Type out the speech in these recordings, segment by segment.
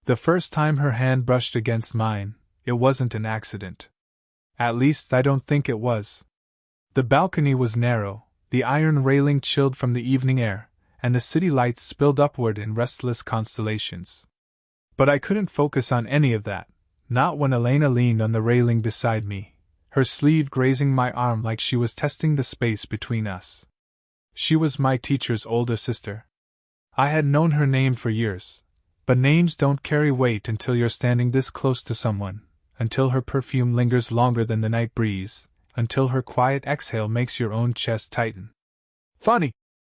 The first time her hand brushed against mine, it wasn't an accident. At least I don't think it was. The balcony was narrow, the iron railing chilled from the evening air, and the city lights spilled upward in restless constellations. But I couldn't focus on any of that, not when Elena leaned on the railing beside me, her sleeve grazing my arm like she was testing the space between us. She was my teacher's older sister. I had known her name for years, but names don't carry weight until you're standing this close to someone, until her perfume lingers longer than the night breeze, until her quiet exhale makes your own chest tighten. "Funny,"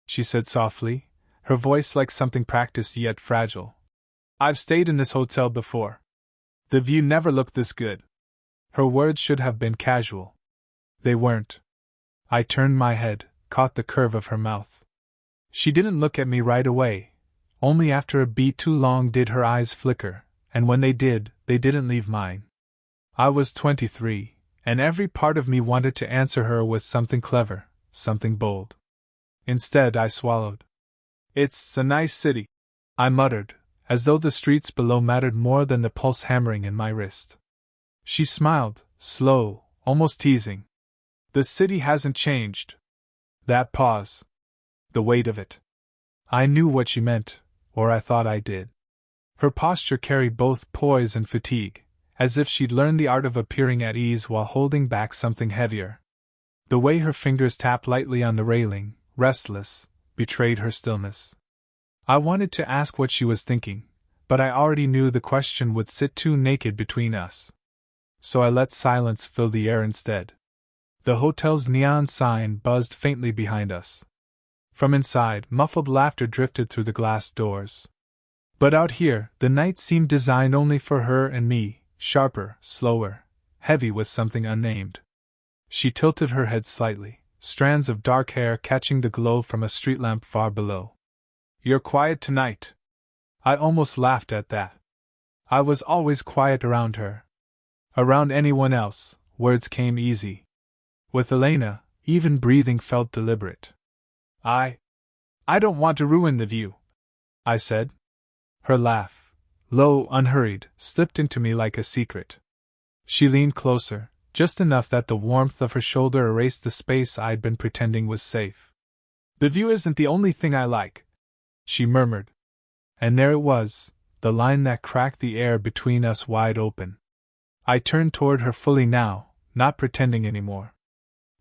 she said softly, her voice like something practiced yet fragile. "I've stayed in this hotel before. The view never looked this good." Her words should have been casual. They weren't. I turned my head, caught the curve of her mouth. She didn't look at me right away. Only after a beat too long did her eyes flicker, and when they did, they didn't leave mine. I was 23, and every part of me wanted to answer her with something clever, something bold. Instead, I swallowed. "It's a nice city," I muttered, as though the streets below mattered more than the pulse hammering in my wrist. She smiled, slow, almost teasing. "The city hasn't changed." That pause. The weight of it. I knew what she meant, or I thought I did. Her posture carried both poise and fatigue, as if she'd learned the art of appearing at ease while holding back something heavier. The way her fingers tapped lightly on the railing, restless, betrayed her stillness. I wanted to ask what she was thinking, but I already knew the question would sit too naked between us. So I let silence fill the air instead. The hotel's neon sign buzzed faintly behind us. From inside, muffled laughter drifted through the glass doors. But out here, the night seemed designed only for her and me, sharper, slower, heavy with something unnamed. She tilted her head slightly, strands of dark hair catching the glow from a street lamp far below. "You're quiet tonight." I almost laughed at that. I was always quiet around her. Around anyone else, words came easy. With Elena, even breathing felt deliberate. I don't want to ruin the view," I said. Her laugh, low, unhurried, slipped into me like a secret. She leaned closer, just enough that the warmth of her shoulder erased the space I'd been pretending was safe. "The view isn't the only thing I like," she murmured. And there it was, the line that cracked the air between us wide open. I turned toward her fully now, not pretending anymore.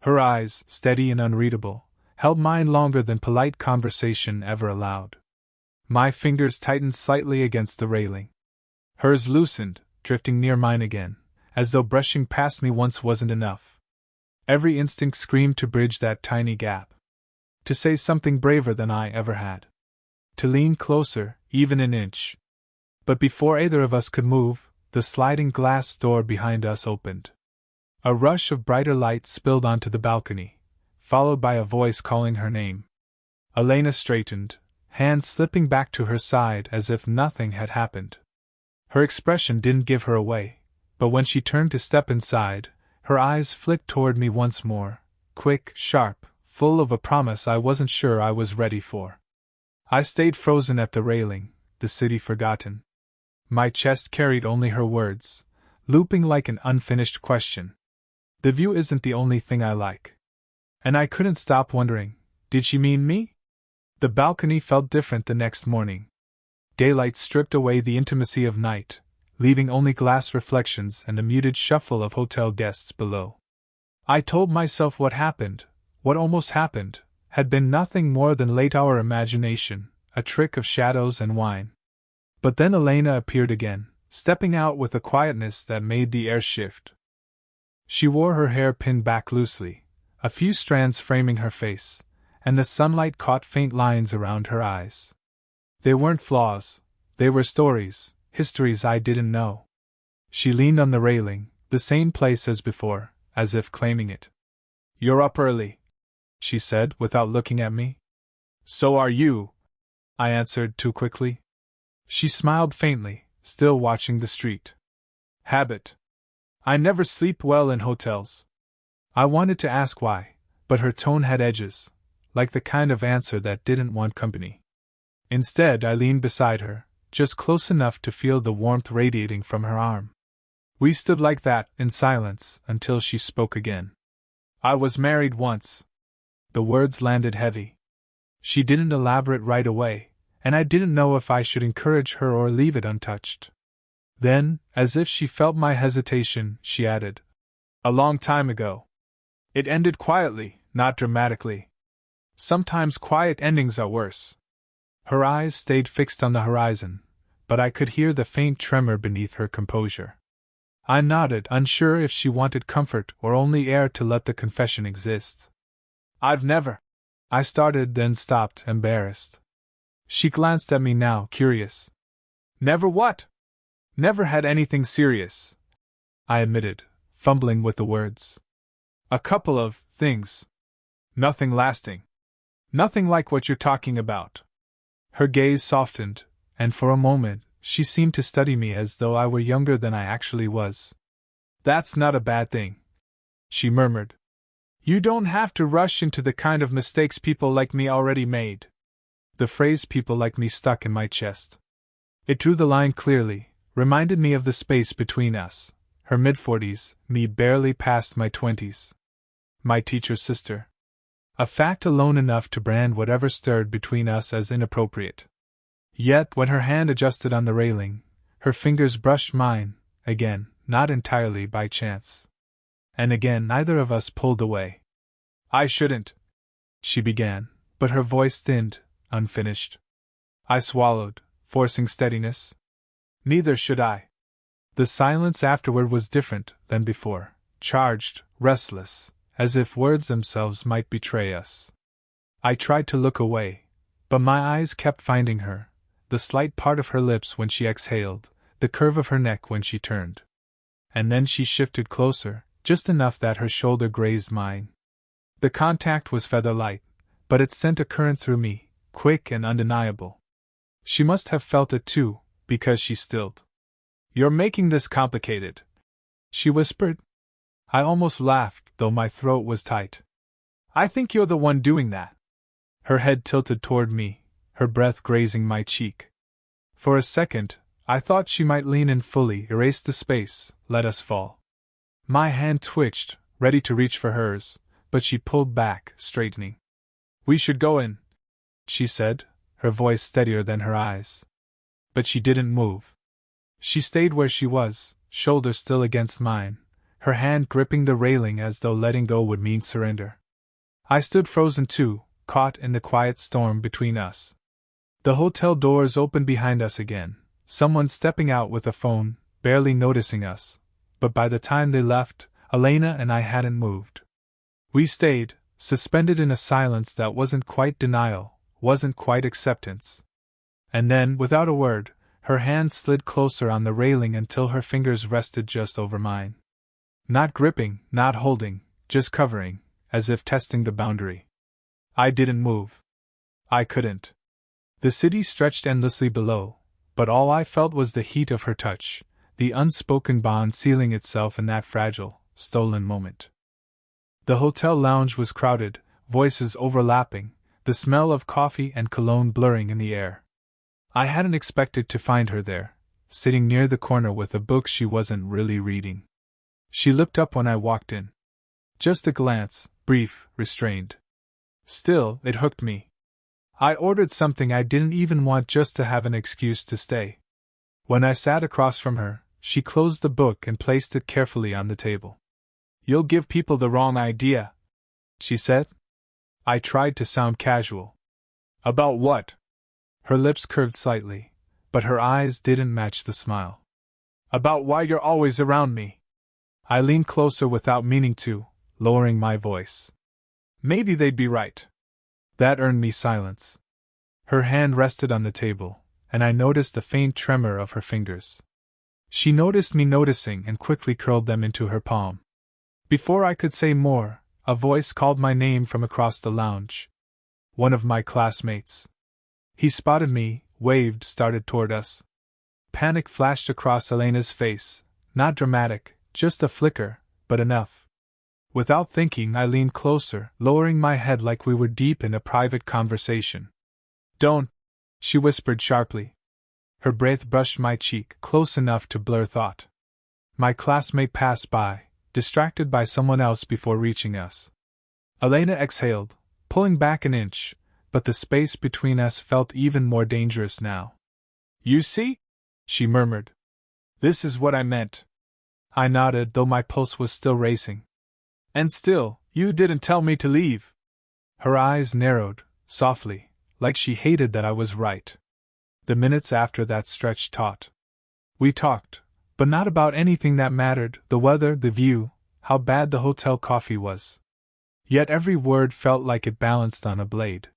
Her eyes, steady and unreadable, held mine longer than polite conversation ever allowed. My fingers tightened slightly against the railing. Hers loosened, drifting near mine again, as though brushing past me once wasn't enough. Every instinct screamed to bridge that tiny gap. To say something braver than I ever had. To lean closer, even an inch. But before either of us could move, the sliding glass door behind us opened. A rush of brighter light spilled onto the balcony, followed by a voice calling her name. Elena straightened, hands slipping back to her side as if nothing had happened. Her expression didn't give her away, but when she turned to step inside, her eyes flicked toward me once more, quick, sharp, full of a promise I wasn't sure I was ready for. I stayed frozen at the railing, the city forgotten. My chest carried only her words, looping like an unfinished question. "The view isn't the only thing I like." And I couldn't stop wondering, did she mean me? The balcony felt different the next morning. Daylight stripped away the intimacy of night, leaving only glass reflections and the muted shuffle of hotel guests below. I told myself what happened, what almost happened, had been nothing more than late-hour imagination, a trick of shadows and wine. But then Elena appeared again, stepping out with a quietness that made the air shift. She wore her hair pinned back loosely, a few strands framing her face, and the sunlight caught faint lines around her eyes. They weren't flaws, they were stories, histories I didn't know. She leaned on the railing, the same place as before, as if claiming it. "You're up early," she said, without looking at me. "So are you," I answered too quickly. She smiled faintly, still watching the street. "Habit. I never sleep well in hotels." I wanted to ask why, but her tone had edges, like the kind of answer that didn't want company. Instead, I leaned beside her, just close enough to feel the warmth radiating from her arm. We stood like that, in silence, until she spoke again. "I was married once." The words landed heavy. She didn't elaborate right away, and I didn't know if I should encourage her or leave it untouched. Then, as if she felt my hesitation, she added, "A long time ago. It ended quietly, not dramatically. Sometimes quiet endings are worse." Her eyes stayed fixed on the horizon, but I could hear the faint tremor beneath her composure. I nodded, unsure if she wanted comfort or only air to let the confession exist. "I've never—" I started, then stopped, embarrassed. She glanced at me now, curious. "Never what?" "Never had anything serious," I admitted, fumbling with the words. "A couple of things. Nothing lasting. Nothing like what you're talking about." Her gaze softened, and for a moment, she seemed to study me as though I were younger than I actually was. "That's not a bad thing," she murmured. "You don't have to rush into the kind of mistakes people like me already made." The phrase "people like me" stuck in my chest. It drew the line clearly, reminded me of the space between us, her mid-40s, me barely past my 20s. My teacher's sister. A fact alone enough to brand whatever stirred between us as inappropriate. Yet, when her hand adjusted on the railing, her fingers brushed mine, again, not entirely by chance. And again neither of us pulled away. "I shouldn't," she began, but her voice thinned, unfinished. I swallowed, forcing steadiness. "Neither should I." The silence afterward was different than before, charged, restless, as if words themselves might betray us. I tried to look away, but my eyes kept finding her, the slight part of her lips when she exhaled, the curve of her neck when she turned. And then she shifted closer, just enough that her shoulder grazed mine. The contact was feather-light, but it sent a current through me, quick and undeniable. She must have felt it too, because she stilled. "You're making this complicated," she whispered. I almost laughed, though my throat was tight. "I think you're the one doing that." Her head tilted toward me, her breath grazing my cheek. For a second, I thought she might lean in fully, erase the space, let us fall. My hand twitched, ready to reach for hers, but she pulled back, straightening. "We should go in," she said, her voice steadier than her eyes. But she didn't move. She stayed where she was, shoulder still against mine, her hand gripping the railing as though letting go would mean surrender. I stood frozen too, caught in the quiet storm between us. The hotel doors opened behind us again, someone stepping out with a phone, barely noticing us, but by the time they left, Elena and I hadn't moved. We stayed, suspended in a silence that wasn't quite denial, wasn't quite acceptance. And then, without a word, her hand slid closer on the railing until her fingers rested just over mine. Not gripping, not holding, just covering, as if testing the boundary. I didn't move. I couldn't. The city stretched endlessly below, but all I felt was the heat of her touch, the unspoken bond sealing itself in that fragile, stolen moment. The hotel lounge was crowded, voices overlapping, the smell of coffee and cologne blurring in the air. I hadn't expected to find her there, sitting near the corner with a book she wasn't really reading. She looked up when I walked in. Just a glance, brief, restrained. Still, it hooked me. I ordered something I didn't even want just to have an excuse to stay. When I sat across from her, she closed the book and placed it carefully on the table. "You'll give people the wrong idea," she said. I tried to sound casual. "About what?" Her lips curved slightly, but her eyes didn't match the smile. "About why you're always around me." I leaned closer without meaning to, lowering my voice. Maybe they'd be right. That earned me silence. Her hand rested on the table, and I noticed the faint tremor of her fingers. She noticed me noticing and quickly curled them into her palm. Before I could say more, a voice called my name from across the lounge. One of my classmates. He spotted me, waved, started toward us. Panic flashed across Elena's face, not dramatic, just a flicker, but enough. Without thinking, I leaned closer, lowering my head like we were deep in a private conversation. "Don't," she whispered sharply. Her breath brushed my cheek, close enough to blur thought. My classmate passed by, distracted by someone else before reaching us. Elena exhaled, pulling back an inch, but the space between us felt even more dangerous now. "You see?" she murmured. "This is what I meant." I nodded, though my pulse was still racing. "And still, you didn't tell me to leave." Her eyes narrowed, softly, like she hated that I was right. The minutes after that stretched taut. We talked, but not about anything that mattered: the weather, the view, how bad the hotel coffee was. Yet every word felt like it balanced on a blade.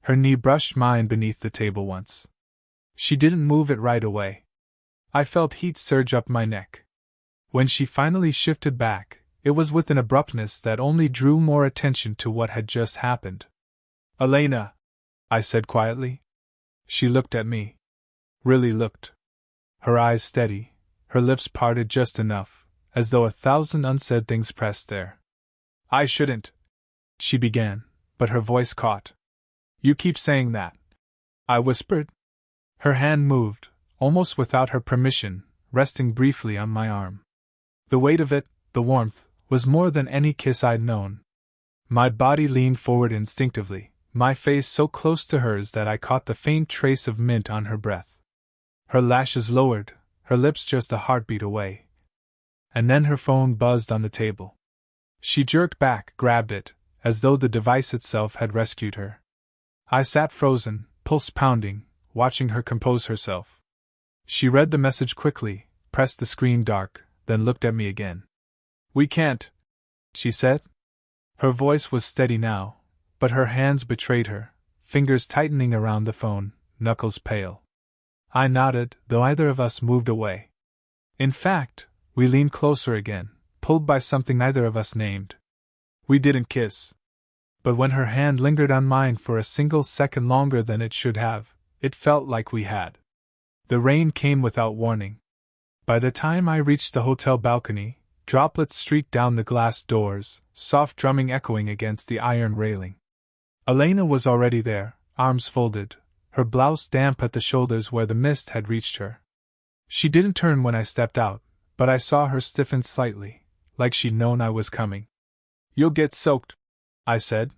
Her knee brushed mine beneath the table once. She didn't move it right away. I felt heat surge up my neck. When she finally shifted back, it was with an abruptness that only drew more attention to what had just happened. "Elena," I said quietly. She looked at me. Really looked. Her eyes steady, her lips parted just enough, as though 1,000 unsaid things pressed there. "I shouldn't," she began, but her voice caught. "You keep saying that," I whispered. Her hand moved, almost without her permission, resting briefly on my arm. The weight of it, the warmth, was more than any kiss I'd known. My body leaned forward instinctively, my face so close to hers that I caught the faint trace of mint on her breath. Her lashes lowered, her lips just a heartbeat away. And then her phone buzzed on the table. She jerked back, grabbed it, as though the device itself had rescued her. I sat frozen, pulse pounding, watching her compose herself. She read the message quickly, pressed the screen dark, then looked at me again. "We can't," she said. Her voice was steady now, but her hands betrayed her, fingers tightening around the phone, knuckles pale. I nodded, though neither of us moved away. In fact, we leaned closer again, pulled by something neither of us named. We didn't kiss. But when her hand lingered on mine for a single second longer than it should have, it felt like we had. The rain came without warning. By the time I reached the hotel balcony, droplets streaked down the glass doors, soft drumming echoing against the iron railing. Elena was already there, arms folded, her blouse damp at the shoulders where the mist had reached her. She didn't turn when I stepped out, but I saw her stiffen slightly, like she'd known I was coming. "You'll get soaked," I said.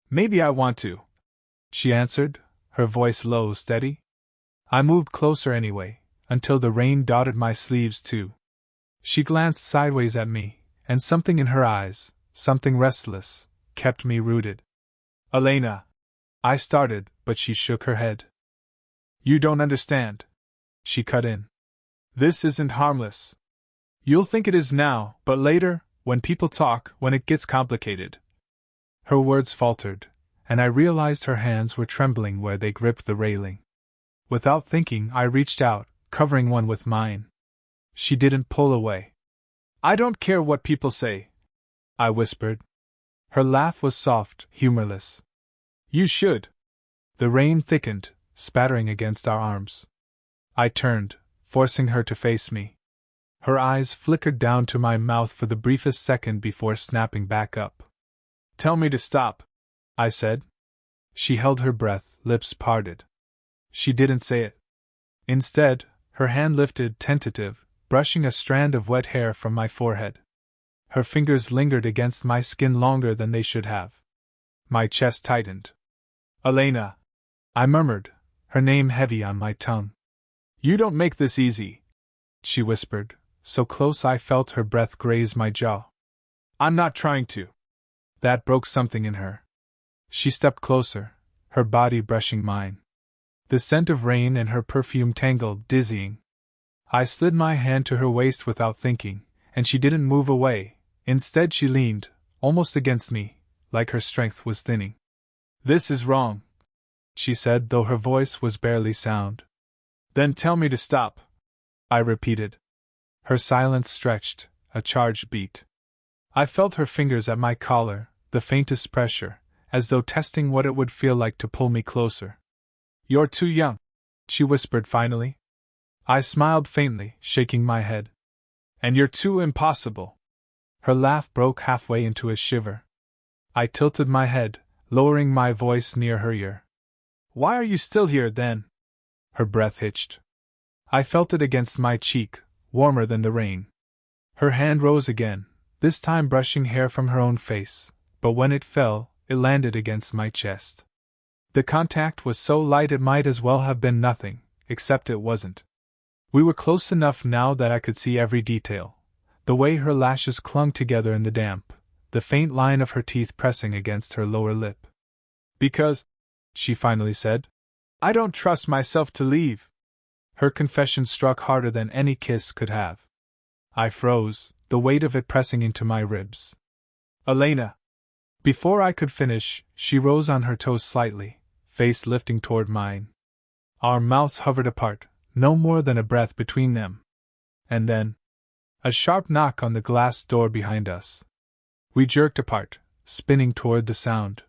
"Maybe I want to," she answered, her voice low, steady. I moved closer anyway, until the rain dotted my sleeves too. She glanced sideways at me, and something in her eyes, something restless, kept me rooted. "Elena," I started, but she shook her head. "You don't understand," she cut in. "This isn't harmless. You'll think it is now, but later, when people talk, when it gets complicated." Her words faltered, and I realized her hands were trembling where they gripped the railing. Without thinking, I reached out, covering one with mine. She didn't pull away. "I don't care what people say," I whispered. Her laugh was soft, humorless. "You should." The rain thickened, spattering against our arms. I turned, forcing her to face me. Her eyes flickered down to my mouth for the briefest second before snapping back up. "Tell me to stop," I said. She held her breath, lips parted. She didn't say it. Instead, her hand lifted, tentative, brushing a strand of wet hair from my forehead. Her fingers lingered against my skin longer than they should have. My chest tightened. "Elena," I murmured, her name heavy on my tongue. "You don't make this easy," she whispered, so close I felt her breath graze my jaw. "I'm not trying to." That broke something in her. She stepped closer, her body brushing mine. The scent of rain and her perfume tangled, dizzying. I slid my hand to her waist without thinking, and she didn't move away. Instead, she leaned, almost against me, like her strength was thinning. "This is wrong," she said, though her voice was barely sound. "Then tell me to stop," I repeated. Her silence stretched, a charge beat. I felt her fingers at my collar, the faintest pressure, as though testing what it would feel like to pull me closer. "You're too young," she whispered finally. I smiled faintly, shaking my head. "And you're too impossible." Her laugh broke halfway into a shiver. I tilted my head, lowering my voice near her ear. "Why are you still here, then?" Her breath hitched. I felt it against my cheek, warmer than the rain. Her hand rose again, this time brushing hair from her own face, but when it fell, it landed against my chest. The contact was so light it might as well have been nothing, except it wasn't. We were close enough now that I could see every detail. The way her lashes clung together in the damp, the faint line of her teeth pressing against her lower lip. Because, she finally said, I don't trust myself to leave. Her confession struck harder than any kiss could have. I froze, the weight of it pressing into my ribs. Elena! Before I could finish, she rose on her toes slightly, face lifting toward mine. Our mouths hovered apart, no more than a breath between them. And then, a sharp knock on the glass door behind us. We jerked apart, spinning toward the sound.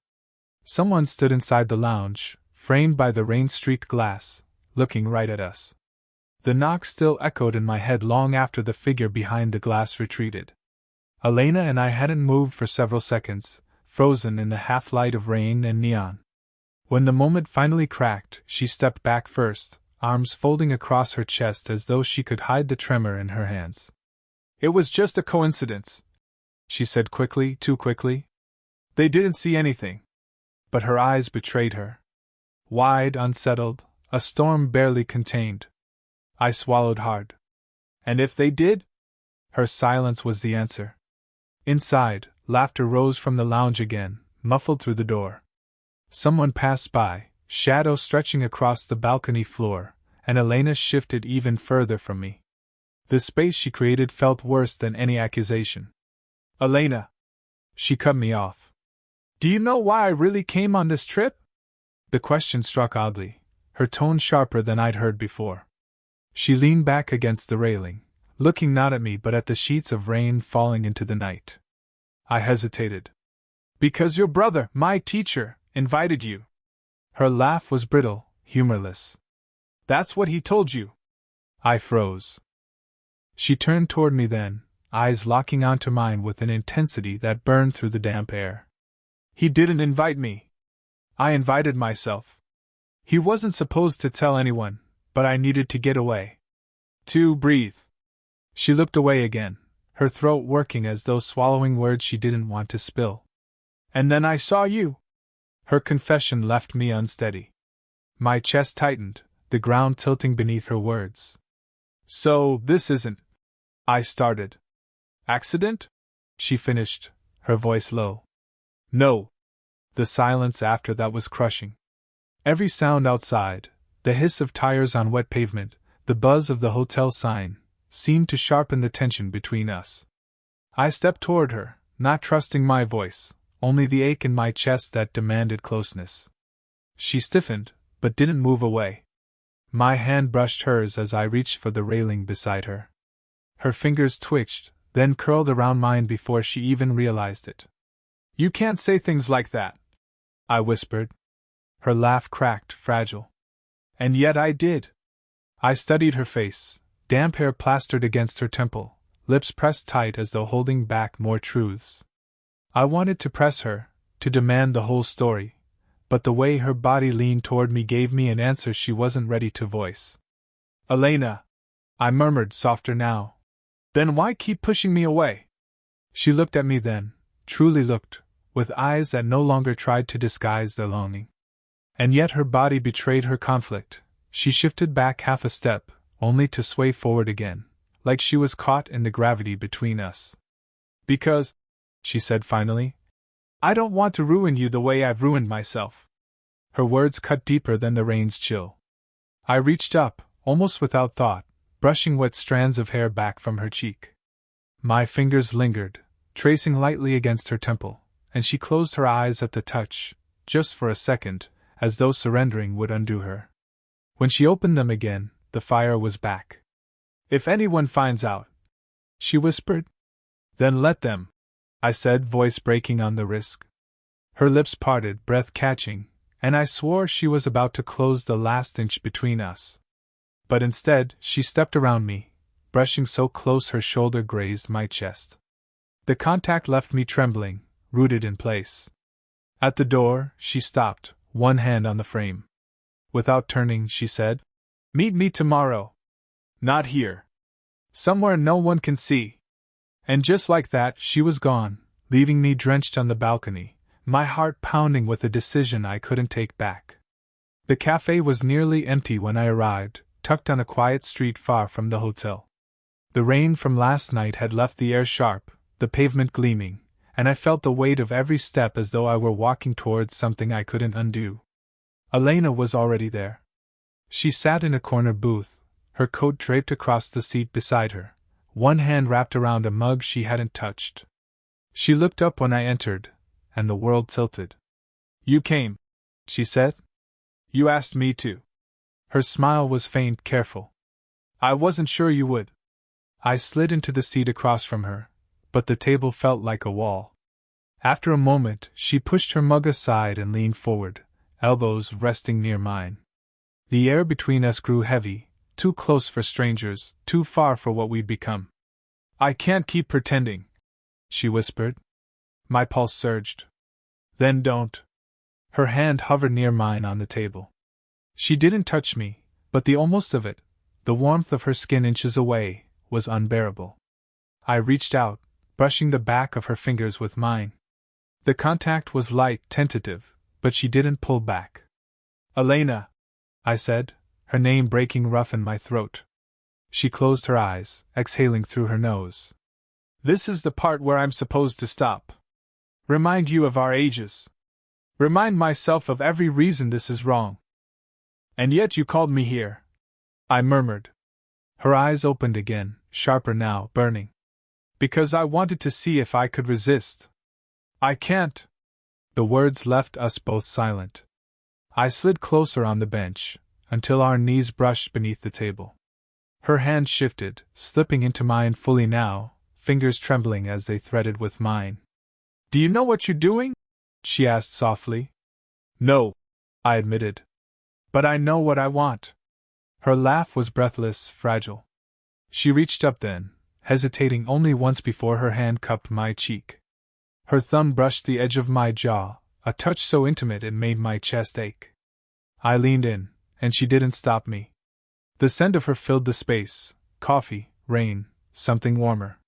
Someone stood inside the lounge, framed by the rain-streaked glass, looking right at us. The knock still echoed in my head long after the figure behind the glass retreated. Elena and I hadn't moved for several seconds, frozen in the half-light of rain and neon. When the moment finally cracked, she stepped back first, arms folding across her chest as though she could hide the tremor in her hands. It was just a coincidence, she said quickly, too quickly. They didn't see anything. But her eyes betrayed her. Wide, unsettled, a storm barely contained. I swallowed hard. And if they did? Her silence was the answer. Inside, laughter rose from the lounge again, muffled through the door. Someone passed by, shadow stretching across the balcony floor, and Elena shifted even further from me. The space she created felt worse than any accusation. Elena! She cut me off. Do you know why I really came on this trip? The question struck oddly, her tone sharper than I'd heard before. She leaned back against the railing, looking not at me but at the sheets of rain falling into the night. I hesitated. Because your brother, my teacher, invited you. Her laugh was brittle, humorless. That's what he told you. I froze. She turned toward me then, eyes locking onto mine with an intensity that burned through the damp air. He didn't invite me. I invited myself. He wasn't supposed to tell anyone, but I needed to get away. To breathe. She looked away again, her throat working as though swallowing words she didn't want to spill. And then I saw you. Her confession left me unsteady. My chest tightened, the ground tilting beneath her words. So, this isn't... I started. Accident? She finished, her voice low. No. The silence after that was crushing. Every sound outside, the hiss of tires on wet pavement, the buzz of the hotel sign, seemed to sharpen the tension between us. I stepped toward her, not trusting my voice, only the ache in my chest that demanded closeness. She stiffened, but didn't move away. My hand brushed hers as I reached for the railing beside her. Her fingers twitched, then curled around mine before she even realized it. You can't say things like that, I whispered. Her laugh cracked, fragile. And yet I did. I studied her face, damp hair plastered against her temple, lips pressed tight as though holding back more truths. I wanted to press her, to demand the whole story, but the way her body leaned toward me gave me an answer she wasn't ready to voice. Elena, I murmured, softer now. Then why keep pushing me away? She looked at me then, truly looked, with eyes that no longer tried to disguise their longing. And yet her body betrayed her conflict. She shifted back half a step, only to sway forward again, like she was caught in the gravity between us. Because, she said finally, I don't want to ruin you the way I've ruined myself. Her words cut deeper than the rain's chill. I reached up, almost without thought, brushing wet strands of hair back from her cheek. My fingers lingered, tracing lightly against her temple, and she closed her eyes at the touch, just for a second, as though surrendering would undo her. When she opened them again, the fire was back. If anyone finds out, she whispered. Then let them, I said, voice breaking on the risk. Her lips parted, breath catching, and I swore she was about to close the last inch between us. But instead, she stepped around me, brushing so close her shoulder grazed my chest. The contact left me trembling, rooted in place. At the door, she stopped, one hand on the frame. Without turning, she said, Meet me tomorrow. Not here. Somewhere no one can see. And just like that, she was gone, leaving me drenched on the balcony, my heart pounding with a decision I couldn't take back. The cafe was nearly empty when I arrived, tucked on a quiet street far from the hotel. The rain from last night had left the air sharp, the pavement gleaming, and I felt the weight of every step as though I were walking towards something I couldn't undo. Elena was already there. She sat in a corner booth, her coat draped across the seat beside her, one hand wrapped around a mug she hadn't touched. She looked up when I entered, and the world tilted. "You came," she said. "You asked me to." Her smile was faint, careful. "I wasn't sure you would." I slid into the seat across from her, but the table felt like a wall. After a moment, she pushed her mug aside and leaned forward, elbows resting near mine. The air between us grew heavy, too close for strangers, too far for what we'd become. "I can't keep pretending," she whispered. My pulse surged. "Then don't." Her hand hovered near mine on the table. She didn't touch me, but the almost of it, the warmth of her skin inches away, was unbearable. I reached out, brushing the back of her fingers with mine. The contact was light, tentative, but she didn't pull back. "Elena," I said, her name breaking rough in my throat. She closed her eyes, exhaling through her nose. "This is the part where I'm supposed to stop. Remind you of our ages. Remind myself of every reason this is wrong. And yet you called me here," I murmured. Her eyes opened again, sharper now, burning. "Because I wanted to see if I could resist. I can't." The words left us both silent. I slid closer on the bench, until our knees brushed beneath the table. Her hand shifted, slipping into mine fully now, fingers trembling as they threaded with mine. "Do you know what you're doing?" she asked softly. "No," I admitted. "But I know what I want." Her laugh was breathless, fragile. She reached up then, hesitating only once before her hand cupped my cheek. Her thumb brushed the edge of my jaw, a touch so intimate it made my chest ache. I leaned in, and she didn't stop me. The scent of her filled the space, coffee, rain, something warmer.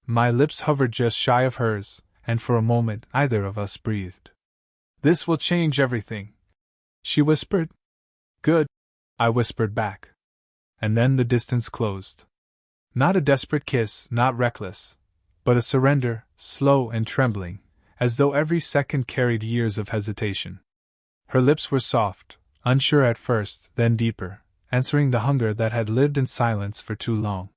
My lips hovered just shy of hers, and for a moment neither of us breathed. "This will change everything," she whispered. "Good," I whispered back. And then the distance closed. Not a desperate kiss, not reckless, but a surrender, slow and trembling, as though every second carried years of hesitation. Her lips were soft, unsure at first, then deeper, answering the hunger that had lived in silence for too long.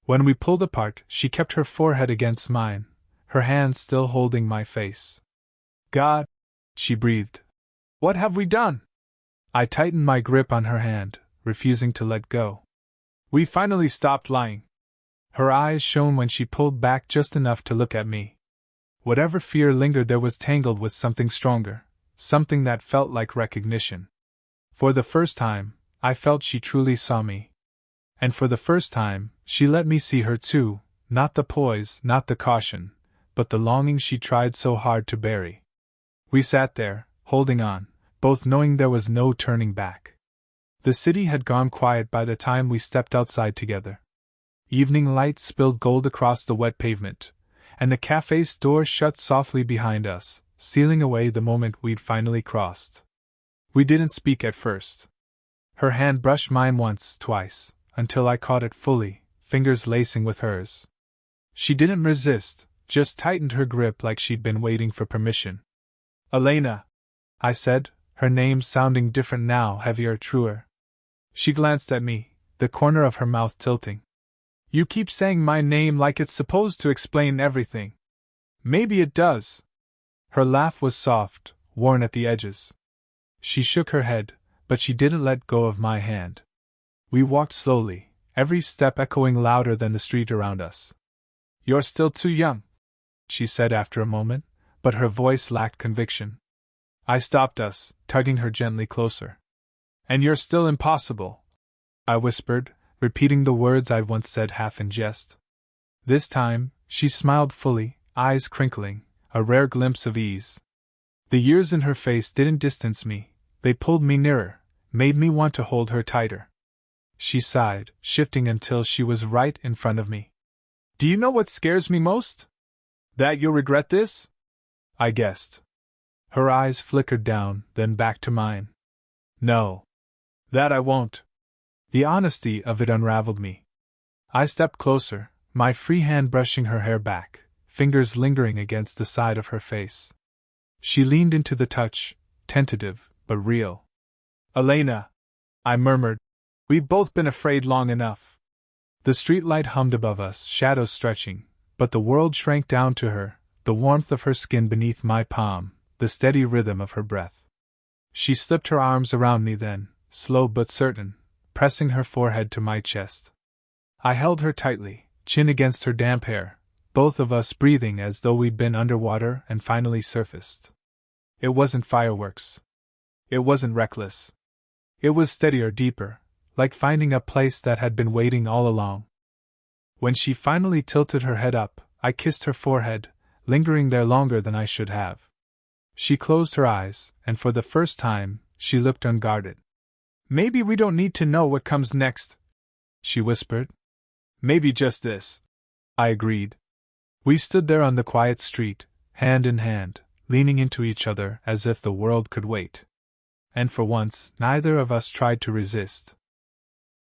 When we pulled apart, she kept her forehead against mine, her hands still holding my face. "God," she breathed. "What have we done?" I tightened my grip on her hand, refusing to let go. "We finally stopped lying." Her eyes shone when she pulled back just enough to look at me. Whatever fear lingered there was tangled with something stronger, something that felt like recognition. For the first time, I felt she truly saw me. And for the first time, she let me see her too, not the poise, not the caution, but the longing she tried so hard to bury. We sat there, holding on, both knowing there was no turning back. The city had gone quiet by the time we stepped outside together. Evening light spilled gold across the wet pavement, and the cafe's door shut softly behind us, sealing away the moment we'd finally crossed. We didn't speak at first. Her hand brushed mine once, twice, until I caught it fully, fingers lacing with hers. She didn't resist, just tightened her grip like she'd been waiting for permission. "Elena," I said, her name sounding different now, heavier, truer. She glanced at me, the corner of her mouth tilting. "You keep saying my name like it's supposed to explain everything. Maybe it does." Her laugh was soft, worn at the edges. She shook her head, but she didn't let go of my hand. We walked slowly, every step echoing louder than the street around us. "You're still too young," she said after a moment, but her voice lacked conviction. I stopped us, tugging her gently closer. "And you're still impossible," I whispered, repeating the words I'd once said half in jest. This time, she smiled fully, eyes crinkling, a rare glimpse of ease. The years in her face didn't distance me, they pulled me nearer, made me want to hold her tighter. she sighed, shifting until she was right in front of me. Do you know what scares me most? That you'll regret this? I guessed. Her eyes flickered down, then back to mine. No. That I won't. The honesty of it unraveled me. I stepped closer, my free hand brushing her hair back, fingers lingering against the side of her face. She leaned into the touch, tentative, but real. Elena, I murmured, we've both been afraid long enough. The streetlight hummed above us, shadows stretching, but the world shrank down to her, the warmth of her skin beneath my palm, the steady rhythm of her breath. She slipped her arms around me then, slow but certain, pressing her forehead to my chest. I held her tightly, chin against her damp hair, both of us breathing as though we'd been underwater and finally surfaced. It wasn't fireworks. It wasn't reckless. It was steadier, deeper, like finding a place that had been waiting all along. When she finally tilted her head up, I kissed her forehead, lingering there longer than I should have. She closed her eyes, and for the first time, she looked unguarded. Maybe we don't need to know what comes next, she whispered. Maybe just this, I agreed. We stood there on the quiet street, hand in hand, leaning into each other as if the world could wait. And for once, neither of us tried to resist.